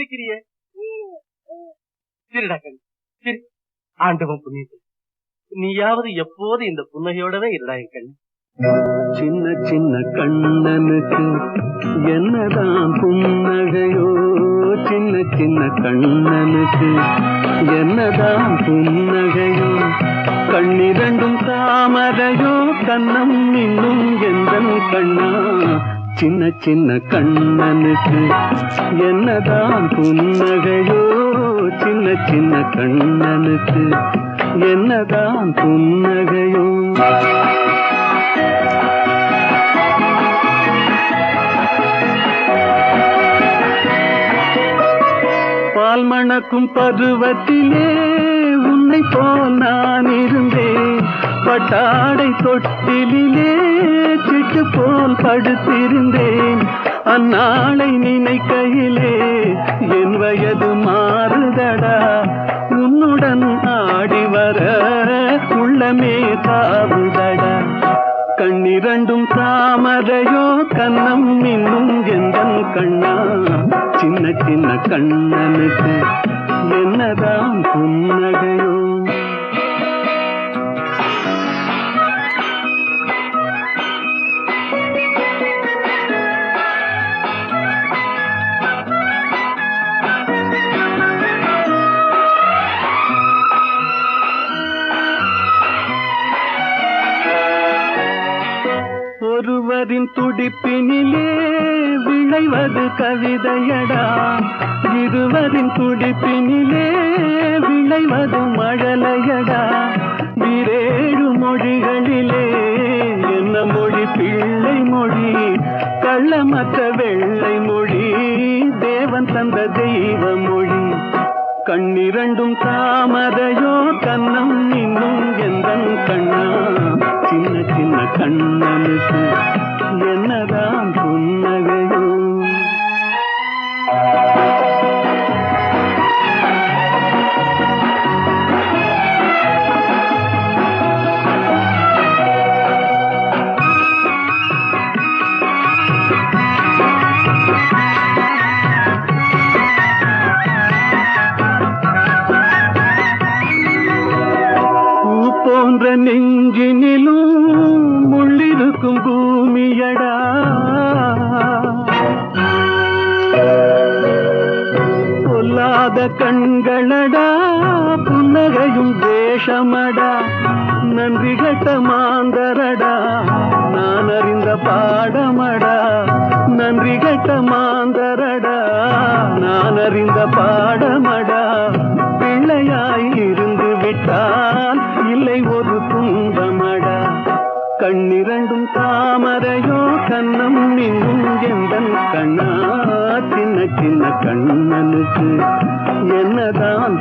சிரிக்கிறியே? சரிடா கண்ணு, சரி. ஆண்டவன் புண்ணியத்தில் நீயாவது எப்போது இந்த புன்னகையோடவே இருடா என் கண்ணு. சின்ன சின்ன கண்ணனுக்கு என்னதான் புன்னகையோ, சின்ன சின்ன கண்ணனுக்கு என்னதான் புன்னகையோ, கண்ணிரண்டும் தாமரையோ, கண்ணம் இன்னும் எந்தன் கண்ணா. சின்ன சின்ன கண்ணனுக்கு என்னதான் புன்னகையோ, சின்ன சின்ன கண்ணனுக்கு என்னதான் புன்னகையோ. பால் மணக்கும் பருவத்திலே உன்னை போல் நான் இருந்தேன், பட்டாடை தொட்டிலே சிட்டு போல் படுத்திருந்தேன். அந்நாளை நினைக்கையிலே என் வயது மாறுதடா, உன்னுடன் ஆடி வர உள்ளமே தாவுதடா. கண்ணிரண்டும் தாமரையோ, கண்ணம் இன்னும் எந்தன் கண்ணா. சின்ன சின்ன கண்ணனுக்கு என்னதான் புன்னகையோ. ஒருவரின் துடிப்பினிலே விளைவது கவிதையடா, இருவரின் துடிப்பினிலே விளைவது மழலையடா. விரேழு மொழிகளிலே என்ன மொழி பிள்ளை மொழி, கள்ளமற்ற வெள்ளை மொழி, தேவன் தந்த தெய்வ மொழி. கண்ணிரண்டும் தாமரையோ, கண்ணம் இன்னும் எந்தன் கண்ணா. சின்ன சின்ன கண்ணனுக்கு என்னதான் புன்னகையோ. போன்ற நெஞ்சினிலும் முள்ளிருக்கும் பூமியடா, பொல்லாத கண்களடா, புன்னகையும் தேசமடா. நன்றி கட்ட மாந்தரடா, நான் அறிந்த பாடமடா. நன்றி கட்ட மாந்தரடா, நான் அறிந்த பாடமடா. பிள்ளையாய் இருந்து விட்டால் இல்லை ஒரு துன்பமடா. கண்ணிரண்டும் தாமரையோ, கண்ணம் இன்னும் எந்தன் கண்ணா. சின்ன சின்ன கண்ணனுக்கு என்னதான்